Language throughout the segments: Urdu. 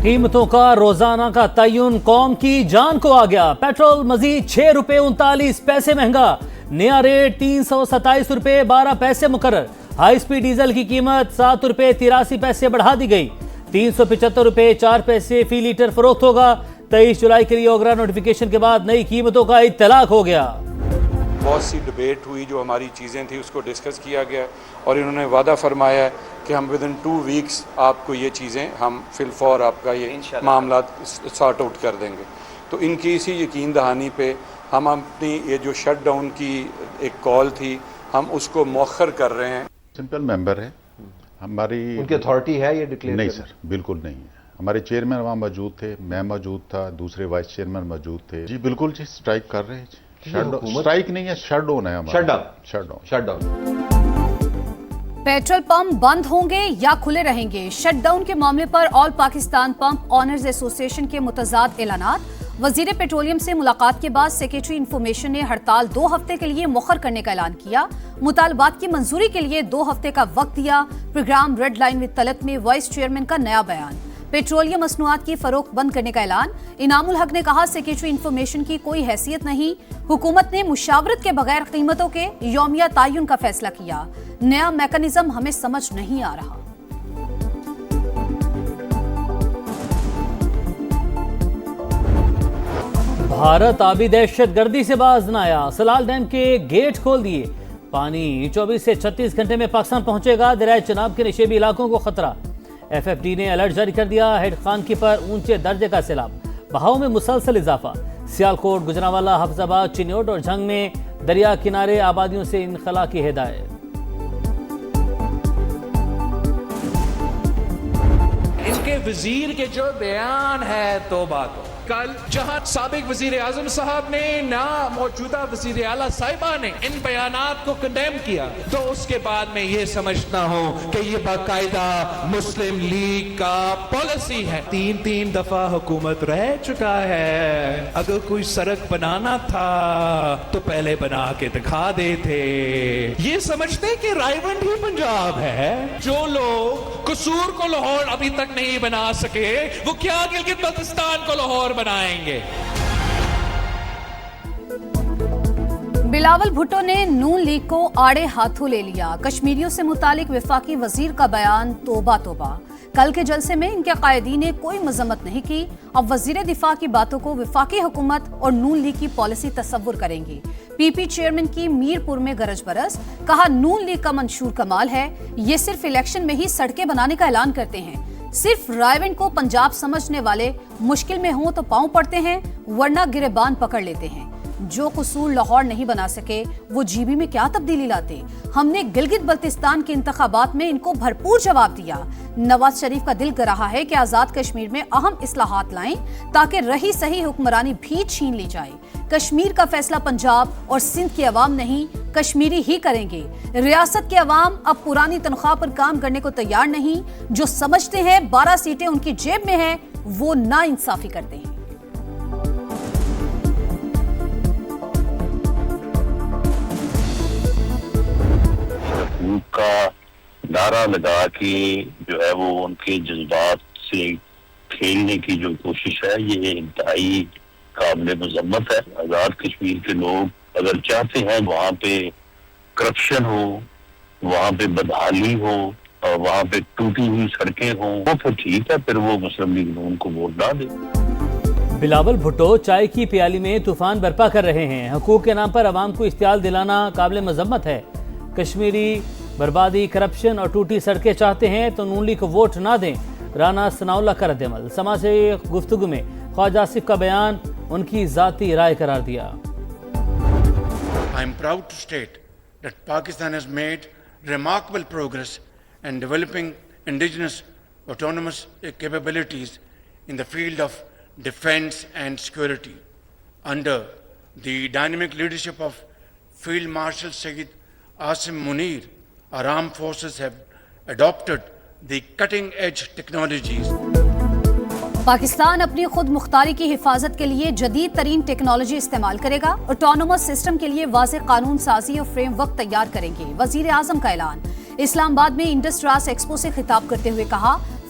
قیمتوں کا روزانہ کا تعین قوم کی جان کو آ گیا. پیٹرول مزید 6 روپے 39 پیسے مہنگا. نیا ریٹ 327 روپے 12 پیسے مقرر. ہائی سپیڈ ڈیزل کی قیمت 7 روپے 83 پیسے بڑھا دی گئی. 375 روپے 4 پیسے فی لیٹر فروخت ہوگا. 23 جولائی کے لیے اوگرا نوٹیفیکیشن کے بعد نئی قیمتوں کا اطلاق ہو گیا. بہت سی ڈیبیٹ ہوئی, جو ہماری چیزیں تھیں اس کو ڈسکس کیا گیا اور انہوں نے وعدہ فرمایا ہے کہ ہم ودن 2 ویکس آپ کو یہ چیزیں ہم فی الفور آپ کا یہ معاملات سارٹ آؤٹ کر دیں گے. تو ان کی اسی یقین دہانی پہ ہم اپنی یہ جو شٹ ڈاؤن کی ایک کال تھی ہم اس کو مؤخر کر رہے ہیں. سمپل ممبر ہے ہماری, ان کی اتھارٹی ہے یہ ڈکلیئر؟ نہیں سر, بالکل نہیں ہے. ہمارے چیئرمین وہاں موجود تھے, میں موجود تھا, دوسرے وائس چیئرمین موجود تھے. جی بالکل جی, اسٹرائک کر رہے ہیں. اسٹرائک نہیں ہے, شٹ ڈاؤن ہے ہمارا. Shut down. پیٹرول پمپ بند ہوں گے یا کھلے رہیں گے؟ شٹ ڈاؤن کے معاملے پر آل پاکستان پمپ آنرز ایسوسی ایشن کے متضاد اعلانات. وزیر پیٹرولیم سے ملاقات کے بعد سیکریٹری انفارمیشن نے ہڑتال 2 ہفتے کے لیے مؤخر کرنے کا اعلان کیا. مطالبات کی منظوری کے لیے 2 ہفتے کا وقت دیا. Programme red line with Talat میں وائس چیئرمین کا نیا بیان. پیٹرولیم مصنوعات کی فروخت بند کرنے کا اعلان. انعام الحق نے کہا سیکریٹری انفارمیشن کی کوئی حیثیت نہیں. حکومت نے مشاورت کے بغیر قیمتوں کے یومیہ تعین کا فیصلہ کیا. نیا میکانزم ہمیں سمجھ نہیں آ رہا. بھارت آبی دہشت گردی سے باز نہ آیا. سلال ڈیم کے گیٹ کھول دیے. پانی 24 سے 36 گھنٹے میں پاکستان پہنچے گا. دریائے چناب کے نشیبی علاقوں کو خطرہ. ایف ایف ڈی نے الرٹ جاری کر دیا. ہیڈ خانکی پر اونچے درجے کا سیلاب. بہاؤ میں مسلسل اضافہ. سیالکوٹ, گجرانوالہ, حفظ آباد, چنیوٹ اور جھنگ میں دریا کنارے آبادیوں سے انخلا کی ہدایت. ان کے وزیر کے جو بیان ہے توبہ تو کل جہاں سابق وزیر اعظم صاحب نے نہ موجودہ وزیر اعلیٰ صاحبہ نے ان بیانات کو کنڈیم کیا, تو اس کے بعد میں یہ سمجھتا ہوں کہ یہ باقاعدہ مسلم لیگ کا پالیسی ہے. 3 دفعہ حکومت رہ چکا ہے. اگر کوئی سڑک بنانا تھا تو پہلے بنا کے دکھا دیتے. یہ سمجھتے کہ رائیونڈ ہی پنجاب ہے. جو لوگ قصور کو لاہور ابھی تک نہیں بنا سکے وہ کیا گلگت بلتستان کو لاہور بنائیں گے؟ بلاول بھٹو نے نون لیگ کو آڑے ہاتھوں لے لیا. کشمیریوں سے متعلق وفاقی وزیر کا بیان توبہ توبہ. کل کے جلسے میں ان کے قائدین نے کوئی مذمت نہیں کی. اب وزیر دفاع کی باتوں کو وفاقی حکومت اور نون لیگ کی پالیسی تصور کریں گی. پی پی چیئرمین کی میرپور میں گرج برس. کہا نون لیگ کا منشور کمال ہے. یہ صرف الیکشن میں ہی سڑکیں بنانے کا اعلان کرتے ہیں. صرف رائیونڈ کو پنجاب سمجھنے والے مشکل میں ہوں تو پاؤں پڑتے ہیں, ورنہ گریبان پکڑ لیتے ہیں. جو قصور لاہور نہیں بنا سکے وہ جی بی میں کیا تبدیلی لاتے؟ ہم نے گلگت بلتستان کے انتخابات میں ان کو بھرپور جواب دیا. نواز شریف کا دل کر رہا ہے کہ آزاد کشمیر میں اہم اصلاحات لائیں تاکہ رہی صحیح حکمرانی بھی چھین لی جائے. کشمیر کا فیصلہ پنجاب اور سندھ کی عوام نہیں, کشمیری ہی کریں گے. ریاست کے عوام اب پرانی تنخواہ پر کام کرنے کو تیار نہیں. جو سمجھتے ہیں 12 سیٹیں ان کی جیب میں ہیں وہ نا انصافی کرتے ہیں. کا نعرہ لگا کے جو ہے وہ ان کے جذبات سے کھیلنے کی جو کوشش ہے یہ انتہائی قابل مذمت ہے. آزاد کشمیر کے لوگ اگر چاہتے ہیں وہاں پہ کرپشن ہو, وہاں پہ بدحالی ہو اور وہاں پہ ٹوٹی ہوئی سڑکیں ہوں, وہ پھر ٹھیک ہے, پھر وہ مسلم لیگ نون کو ووٹ نہ دے. بلاول بھٹو چائے کی پیالی میں طوفان برپا کر رہے ہیں. حقوق کے نام پر عوام کو اشتعال دلانا قابل مذمت ہے. کشمیری بربادی, کرپشن اور ٹوٹی سڑکیں چاہتے ہیں تو نون لیگ کو ووٹ نہ دیں. رانا ثناء اللہ کا رد عمل. سما سے گفتگو میں خواجہ آصف کا بیان ان کی ذاتی رائے قرار دیا. I am proud to state that Pakistan has made remarkable progress in developing indigenous autonomous capabilities in the field of defense and security. Under the dynamic leadership of Field Marshal Sayyid Asim Munir, our armed forces have adopted the cutting-edge technologies. Pakistan اپنی خود مختاری کی حفاظت کے لیے جدید ترین ٹیکنالوجی استعمال کرے گا. آٹونومس سسٹم کے لیے واضح قانون سازی اور فریم ورک تیار کریں گے. وزیر اعظم کا اعلان. اسلام آباد میں انڈس ٹراس ایکسپو سے خطاب کرتے ہوئے کہا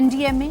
NDMA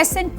S&P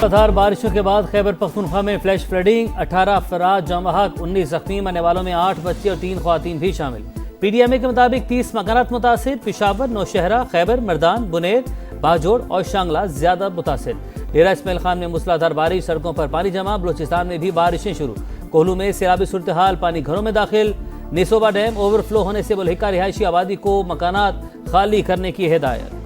موسلادھار بارشوں کے بعد خیبر پختونخوا میں فلیش فلڈنگ، 18 افراد جاں بحق، 19 زخمی، مرنے والوں میں 8 بچے اور 3 خواتین بھی شامل۔ پی ڈی ایم اے کے مطابق 30 مکانات متاثر، پشاور، نوشہرہ، خیبر، مردان، بنیر، باجوڑ اور شانگلہ زیادہ متاثر۔ ڈیرہ اسماعیل خان میں موسلادھار بارش، سڑکوں پر پانی جمع، بلوچستان میں بھی بارشیں شروع، کوہلو میں سیلابی صورتحال، پانی گھروں میں داخل، نیسوبا ڈیم اوور فلو ہونے سے ملحقہ رہائشی آبادی کو مکانات خالی کرنے کی ہدایت۔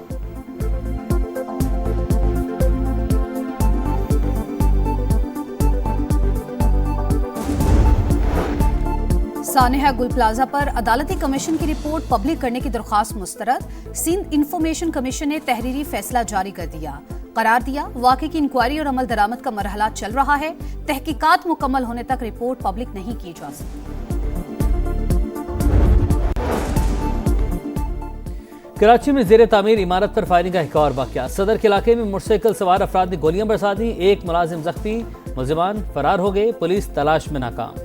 سانحہ گل پلازا پر عدالتی کمیشن کی رپورٹ پبلک کرنے کی درخواست مسترد، سندھ انفارمیشن کمیشن نے تحریری فیصلہ جاری کر دیا، قرار دیا واقعے کی انکوائری اور عمل درآمد کا مرحلہ چل رہا ہے، تحقیقات مکمل ہونے تک رپورٹ پبلک نہیں کی جا سکتی۔ کراچی میں زیر تعمیر عمارت پر فائرنگ کا ایک اور واقعہ، صدر کے علاقے میں موٹر سائیکل سوار افراد نے گولیاں برسا دیں، ایک ملازم زخمی، ملزمان فرار ہو گئے، پولیس تلاش میں ناکام۔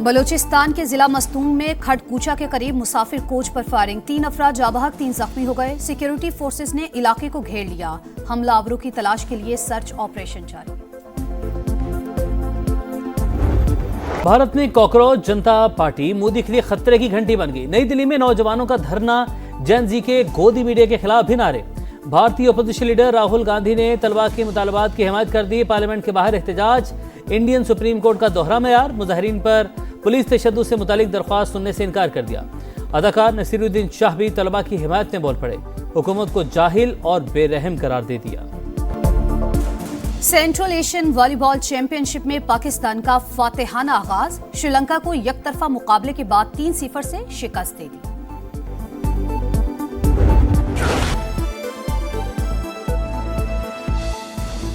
بلوچستان کے ضلع مستونگ میں کھٹ کوچا کے قریب مسافر کوچ پر فائرنگ، 3 افراد جاں بحق، 3 زخمی ہو گئے، سیکیورٹی فورسز نے علاقے کو گھیر لیا، حملہ آوروں کی تلاش کے لیے سرچ آپریشن جاری۔ بھارت میں کاکروچ جنتا پارٹی مودی کے لیے خطرے کی گھنٹی بن گئی، نئی دلی میں نوجوانوں کا دھرنا، جین زی کے گودی میڈیا کے خلاف بھی نعرے، بھارتی اپوزیشن لیڈر راہل گاندھی نے طلباء کے مطالبات کی حمایت کر دی، پارلیمنٹ کے باہر احتجاج، انڈین سپریم کورٹ کا دوہرا معیار، مظاہرین پر پولیس تشدد سے متعلق درخواست سننے سے انکار کر دیا، اداکار نصیر الدین شاہ بھی طلباء کی حمایت میں بول پڑے، حکومت کو جاہل اور بے رحم قرار دے دیا۔ سینٹرل ایشین والی بال چیمپئن شپ میں پاکستان کا فاتحانہ آغاز، شری لنکا کو یک طرفہ مقابلے کے بعد 3-0 سے شکست دے دی۔